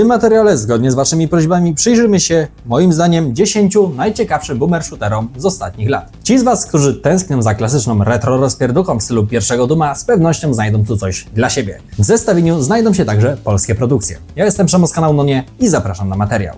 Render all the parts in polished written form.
tym materiale, zgodnie z Waszymi prośbami, przyjrzymy się, moim zdaniem, 10 najciekawszym boomer shooterom z ostatnich lat. Ci z Was, którzy tęsknią za klasyczną retro rozpierduchą w stylu pierwszego Duma, z pewnością znajdą tu coś dla siebie. W zestawieniu znajdą się także polskie produkcje. Ja jestem Przemo z kanału Nonie i zapraszam na materiał.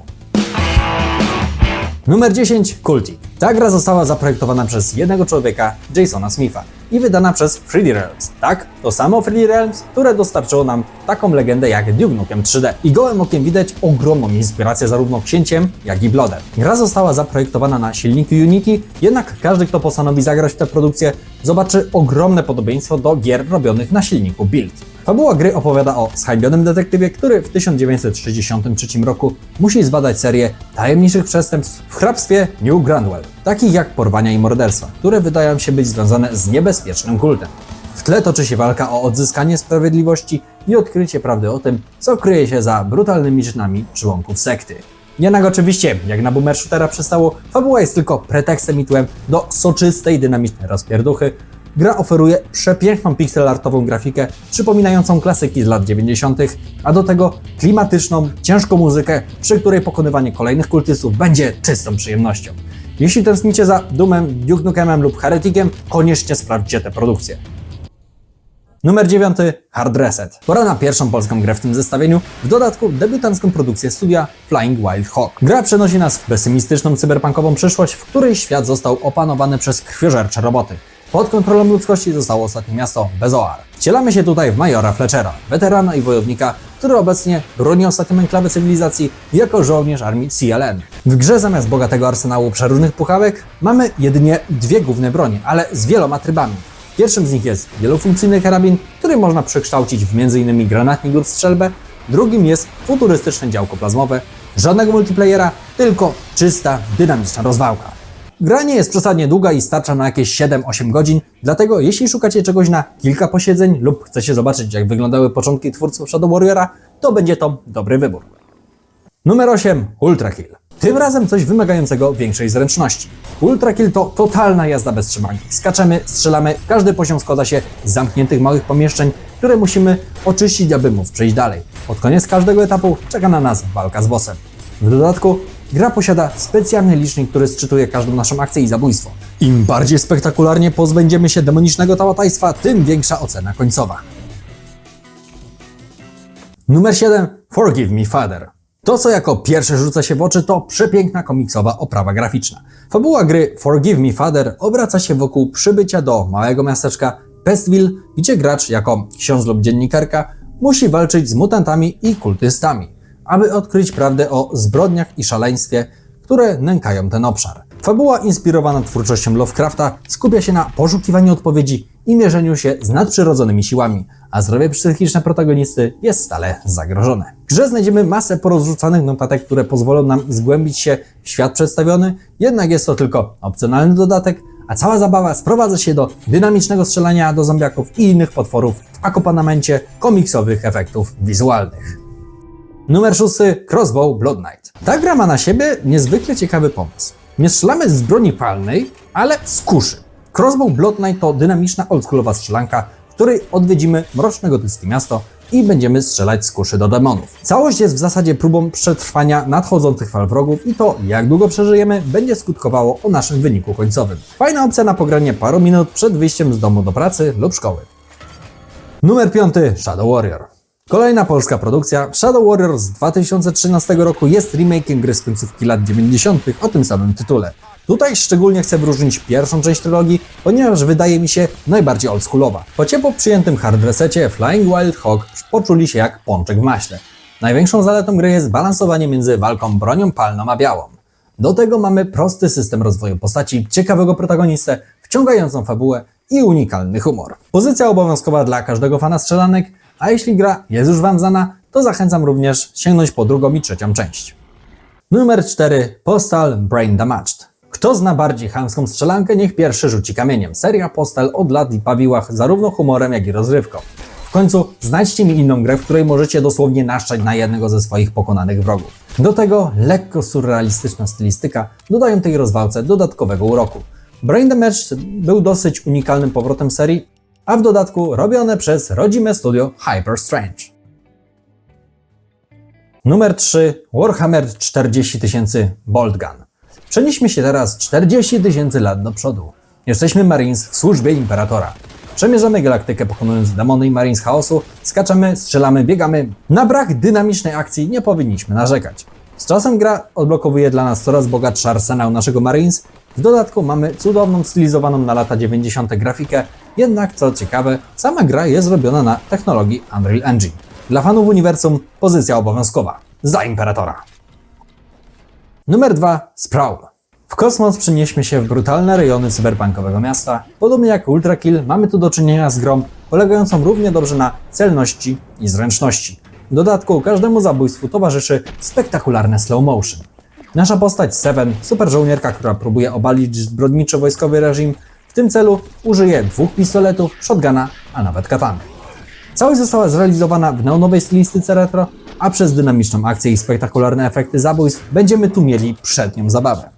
Numer 10. Cultic. Ta gra została zaprojektowana przez jednego człowieka, Jasona Smitha, i wydana przez 3D Realms. Tak, to samo 3D Realms, które dostarczyło nam taką legendę jak Duke Nukem 3D. I gołym okiem widać ogromną inspirację zarówno Księciem, jak i Bloodem. Gra została zaprojektowana na silniku Unity, jednak każdy, kto postanowi zagrać w tę produkcję, zobaczy ogromne podobieństwo do gier robionych na silniku Build. Fabuła gry opowiada o zhańbionym detektywie, który w 1963 roku musi zbadać serię tajemniczych przestępstw w hrabstwie New Grandwell, takich jak porwania i morderstwa, które wydają się być związane z niebezpiecznym kultem. W tle toczy się walka o odzyskanie sprawiedliwości i odkrycie prawdy o tym, co kryje się za brutalnymi czynami członków sekty. Jednak oczywiście, jak na boomer shootera przystało, fabuła jest tylko pretekstem i tłem do soczystej, dynamicznej rozpierduchy. Gra oferuje przepiękną pixelartową grafikę, przypominającą klasyki z lat 90., a do tego klimatyczną, ciężką muzykę, przy której pokonywanie kolejnych kultystów będzie czystą przyjemnością. Jeśli tęsknicie za Doomem, Duke Nukemem lub Hereticiem, koniecznie sprawdźcie tę produkcję. Numer 9. Hard Reset. Pora na pierwszą polską grę w tym zestawieniu, w dodatku debiutancką produkcję studia Flying Wild Hog. Gra przenosi nas w pesymistyczną cyberpunkową przyszłość, w której świat został opanowany przez krwiożercze roboty. Pod kontrolą ludzkości zostało ostatnie miasto Bezoar. Wcielamy się tutaj w majora Fletchera, weterana i wojownika, który obecnie broni ostatnią enklawę cywilizacji jako żołnierz armii CLN. W grze zamiast bogatego arsenału przeróżnych puchałek mamy jedynie dwie główne bronie, ale z wieloma trybami. Pierwszym z nich jest wielofunkcyjny karabin, który można przekształcić w m.in. granatnik lub strzelbę. Drugim jest futurystyczne działko plazmowe. Żadnego multiplayera, tylko czysta, dynamiczna rozwałka. Gra nie jest przesadnie długa i starcza na jakieś 7-8 godzin, dlatego jeśli szukacie czegoś na kilka posiedzeń lub chcecie zobaczyć, jak wyglądały początki twórców Shadow Warriora, to będzie to dobry wybór. Numer 8. Ultra Kill. Tym razem coś wymagającego większej zręczności. Ultra Kill to totalna jazda bez trzymanki. Skaczemy, strzelamy, każdy poziom składa się z zamkniętych małych pomieszczeń, które musimy oczyścić, aby móc przejść dalej. Pod koniec każdego etapu czeka na nas walka z bossem. W dodatku gra posiada specjalny licznik, który sczytuje każdą naszą akcję i zabójstwo. Im bardziej spektakularnie pozbędziemy się demonicznego tałataństwa, tym większa ocena końcowa. Numer 7. Forgive Me Father. To, co jako pierwsze rzuca się w oczy, to przepiękna komiksowa oprawa graficzna. Fabuła gry Forgive Me Father obraca się wokół przybycia do małego miasteczka Pestville, gdzie gracz jako ksiądz lub dziennikarka musi walczyć z mutantami i kultystami, aby odkryć prawdę o zbrodniach i szaleństwie, które nękają ten obszar. Fabuła inspirowana twórczością Lovecrafta skupia się na poszukiwaniu odpowiedzi i mierzeniu się z nadprzyrodzonymi siłami, a zdrowie psychiczne protagonisty jest stale zagrożone. W grze znajdziemy masę porozrzucanych notatek, które pozwolą nam zgłębić się w świat przedstawiony, jednak jest to tylko opcjonalny dodatek, a cała zabawa sprowadza się do dynamicznego strzelania do zombiaków i innych potworów w akompanamencie komiksowych efektów wizualnych. Numer 6. Crossbow Blood Knight. Ta gra ma na siebie niezwykle ciekawy pomysł. Nie strzelamy z broni palnej, ale z kuszy. Crossbow Blood Knight to dynamiczna, oldschoolowa strzelanka, w której odwiedzimy mroczne gotyckie miasto i będziemy strzelać z kuszy do demonów. Całość jest w zasadzie próbą przetrwania nadchodzących fal wrogów i to, jak długo przeżyjemy, będzie skutkowało o naszym wyniku końcowym. Fajna opcja na pogranie paru minut przed wyjściem z domu do pracy lub szkoły. Numer 5. Shadow Warrior. Kolejna polska produkcja, Shadow Warrior z 2013 roku jest remake'iem gry z końcówki lat 90. o tym samym tytule. Tutaj szczególnie chcę wyróżnić pierwszą część trylogii, ponieważ wydaje mi się najbardziej oldschoolowa. Po ciepło przyjętym hard resecie Flying Wild Hog poczuli się jak pączek w maśle. Największą zaletą gry jest balansowanie między walką bronią palną a białą. Do tego mamy prosty system rozwoju postaci, ciekawego protagonistę, wciągającą fabułę i unikalny humor. Pozycja obowiązkowa dla każdego fana strzelanek, a jeśli gra jest już Wam znana, to zachęcam również sięgnąć po drugą i trzecią część. Numer 4. Postal Brain Damaged. Kto zna bardziej chamską strzelankę, niech pierwszy rzuci kamieniem. Seria Postal od lat bawiła zarówno humorem, jak i rozrywką. W końcu znajdźcie mi inną grę, w której możecie dosłownie naszczać na jednego ze swoich pokonanych wrogów. Do tego lekko surrealistyczna stylistyka dodają tej rozwałce dodatkowego uroku. Brain Damaged był dosyć unikalnym powrotem serii, a w dodatku robione przez rodzime studio Hyper Strange. Numer 3. Warhammer 40 000 Bolt Gun. Przenieśmy się teraz 40 000 lat do przodu. Jesteśmy Marines w służbie Imperatora. Przemierzamy galaktykę, pokonując demony i Marines chaosu, skaczemy, strzelamy, biegamy. Na brak dynamicznej akcji nie powinniśmy narzekać. Z czasem gra odblokowuje dla nas coraz bogatszy arsenał naszego Marines. W dodatku mamy cudowną, stylizowaną na lata 90. grafikę, jednak co ciekawe, sama gra jest robiona na technologii Unreal Engine. Dla fanów uniwersum pozycja obowiązkowa. Za Imperatora. Numer 2. Sprawl. W kosmos przenieśmy się w brutalne rejony cyberpunkowego miasta. Podobnie jak Ultra Kill, mamy tu do czynienia z grą polegającą równie dobrze na celności i zręczności. W dodatku każdemu zabójstwu towarzyszy spektakularne slow motion. Nasza postać Seven, super żołnierka, która próbuje obalić zbrodniczy wojskowy reżim, w tym celu użyje 2 pistoletów, shotguna, a nawet katany. Całość została zrealizowana w neonowej stylistyce retro, a przez dynamiczną akcję i spektakularne efekty zabójstw będziemy tu mieli przednią zabawę.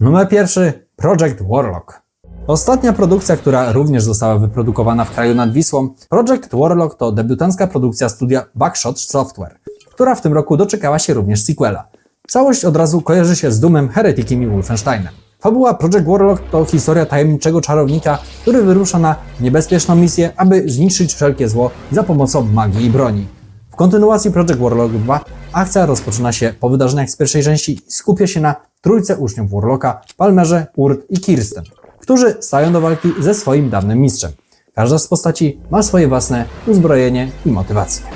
Numer 1. Project Warlock. Ostatnia produkcja, która również została wyprodukowana w kraju nad Wisłą, Project Warlock to debiutancka produkcja studia Buckshot Software, która w tym roku doczekała się również sequela. Całość od razu kojarzy się z Doomem, Hereticiem i Wolfensteinem. Fabuła Project Warlock to historia tajemniczego czarownika, który wyrusza na niebezpieczną misję, aby zniszczyć wszelkie zło za pomocą magii i broni. W kontynuacji Project Warlock 2 akcja rozpoczyna się po wydarzeniach z pierwszej części i skupia się na trójce uczniów Warlocka, Palmerze, Urt i Kirsten, którzy stają do walki ze swoim dawnym mistrzem. Każda z postaci ma swoje własne uzbrojenie i motywacje.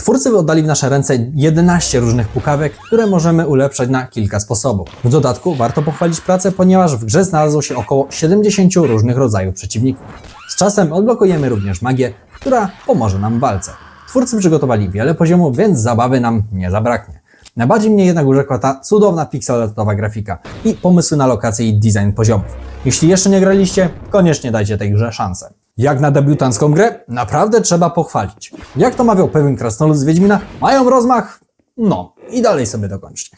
Twórcy oddali w nasze ręce 11 różnych pukawek, które możemy ulepszać na kilka sposobów. W dodatku warto pochwalić pracę, ponieważ w grze znalazło się około 70 różnych rodzajów przeciwników. Z czasem odblokujemy również magię, która pomoże nam w walce. Twórcy przygotowali wiele poziomów, więc zabawy nam nie zabraknie. Najbardziej mnie jednak urzekła ta cudowna pixelatowa grafika i pomysły na lokacje i design poziomów. Jeśli jeszcze nie graliście, koniecznie dajcie tej grze szansę. Jak na debiutancką grę, naprawdę trzeba pochwalić. Jak to mawiał pewien krasnolud z Wiedźmina, mają rozmach? No i dalej sobie dokończcie.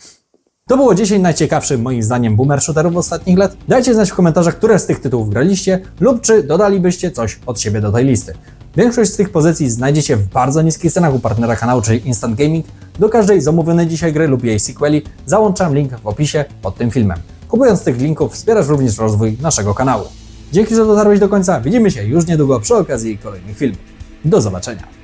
To było 10 najciekawszych moim zdaniem boomer shooterów ostatnich lat. Dajcie znać w komentarzach, które z tych tytułów graliście lub czy dodalibyście coś od siebie do tej listy. Większość z tych pozycji znajdziecie w bardzo niskich cenach u partnera kanału, czyli Instant Gaming. Do każdej z omówionej dzisiaj gry lub jej sequeli załączam link w opisie pod tym filmem. Kupując tych linków wspierasz również rozwój naszego kanału. Dzięki, że dotarłeś do końca. Widzimy się już niedługo przy okazji kolejnych filmów. Do zobaczenia.